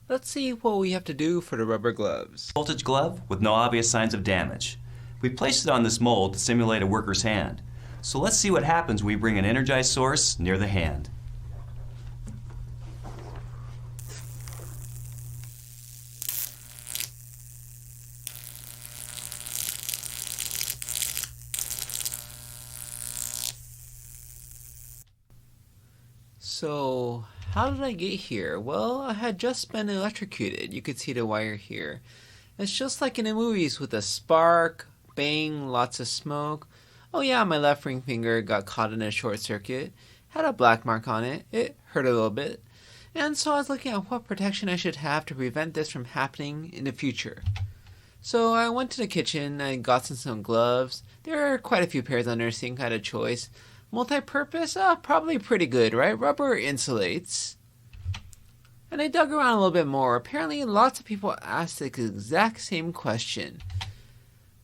Let's see what we have to do for the rubber gloves. Voltage glove with no obvious signs of damage. We placed it on this mold to simulate a worker's hand. So let's see what happens when we bring an energized source near the hand. So, how did I get here? Well, I had just been electrocuted. You could see the wire here. It's just like in the movies with a spark, bang, lots of smoke. Oh yeah, my left ring finger got caught in a short circuit. Had a black mark on it. It hurt a little bit. And so I was looking at what protection I should have to prevent this from happening in the future. So I went to the kitchen, I got some gloves. There are quite a few pairs under the sink, I had a choice. Multi-purpose? Probably pretty good, right? Rubber insulates. And I dug around a little bit more. Apparently lots of people asked the exact same question.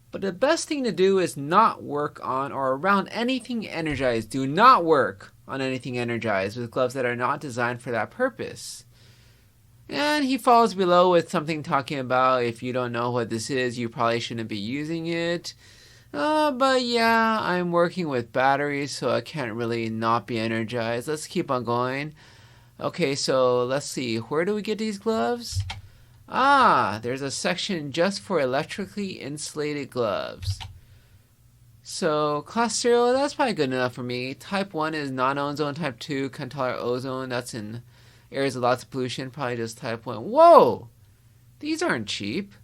But the best thing to do is not work on or around anything energized. Do not work on anything energized with gloves that are not designed for that purpose. And he follows below with something talking about if you don't know what this is, you probably shouldn't be using it. But yeah, I'm working with batteries, so I can't really not be energized. Let's keep on going. Okay, so let's see. Where do we get these gloves? There's a section just for electrically insulated gloves. So, class 0, that's probably good enough for me. Type 1 is non-ozone. Type 2, can tolerate ozone. That's in areas with lots of pollution. Probably just type 1. Whoa! These aren't cheap.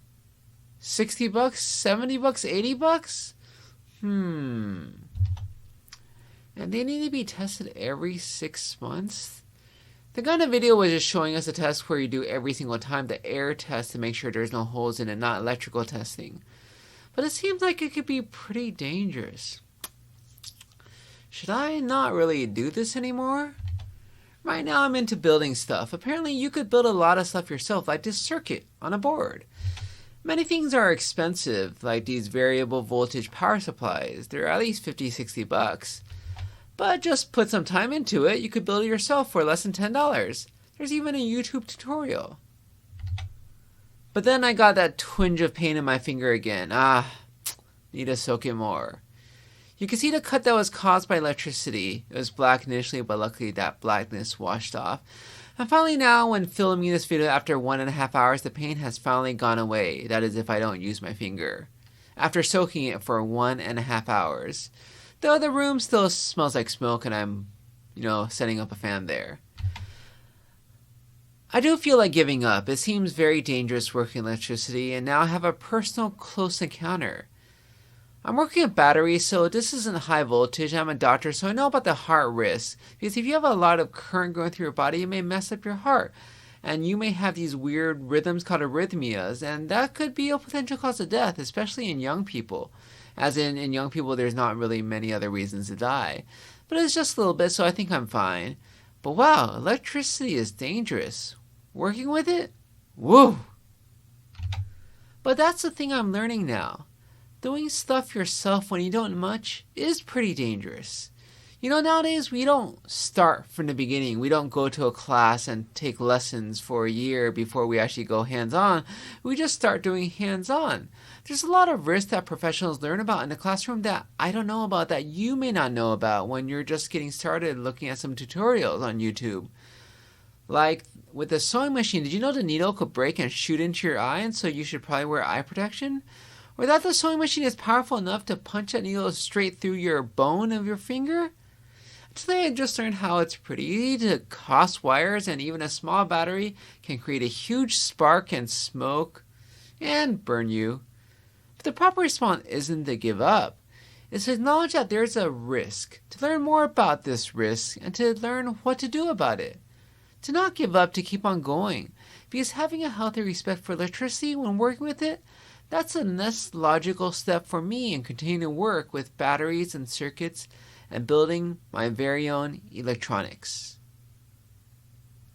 60 bucks? 70 bucks? 80 bucks? And they need to be tested every 6 months? The guy in the video was just showing us a test where you do every single time the air test to make sure there's no holes in it, not electrical testing. But it seems like it could be pretty dangerous. Should I not really do this anymore? Right now I'm into building stuff. Apparently you could build a lot of stuff yourself, like this circuit on a board. Many things are expensive, like these variable voltage power supplies. They're at least 50, 60 bucks. But just put some time into it, you could build it yourself for less than $10. There's even a YouTube tutorial. But then I got that twinge of pain in my finger again. Need to soak it more. You can see the cut that was caused by electricity. It was black initially, but luckily that blackness washed off. And finally now, when filming this video after 1.5 hours, the pain has finally gone away. That is if I don't use my finger. After soaking it for 1.5 hours. Though the room still smells like smoke and I'm, setting up a fan there. I do feel like giving up. It seems very dangerous working electricity, and now I have a personal close encounter. I'm working with batteries, so this isn't high voltage. I'm a doctor, so I know about the heart risk. Because if you have a lot of current going through your body, it may mess up your heart. And you may have these weird rhythms called arrhythmias, and that could be a potential cause of death, especially in young people. As in young people, there's not really many other reasons to die. But it's just a little bit, so I think I'm fine. But wow, electricity is dangerous. Working with it? Woo! But that's the thing I'm learning now. Doing stuff yourself when you don't know much is pretty dangerous. Nowadays we don't start from the beginning. We don't go to a class and take lessons for a year before we actually go hands-on. We just start doing hands-on. There's a lot of risks that professionals learn about in the classroom that I don't know about, that you may not know about when you're just getting started looking at some tutorials on YouTube. Like with the sewing machine, did you know the needle could break and shoot into your eye, and so you should probably wear eye protection? Or that the sewing machine is powerful enough to punch that needle straight through your bone of your finger? Today I just learned how it's pretty easy to cross wires, and even a small battery can create a huge spark and smoke and burn you. But the proper response isn't to give up. It's to acknowledge that there's a risk, to learn more about this risk, and to learn what to do about it. To not give up, to keep on going. Because having a healthy respect for electricity when working with it, that's the next logical step for me in continuing to work with batteries and circuits and building my very own electronics.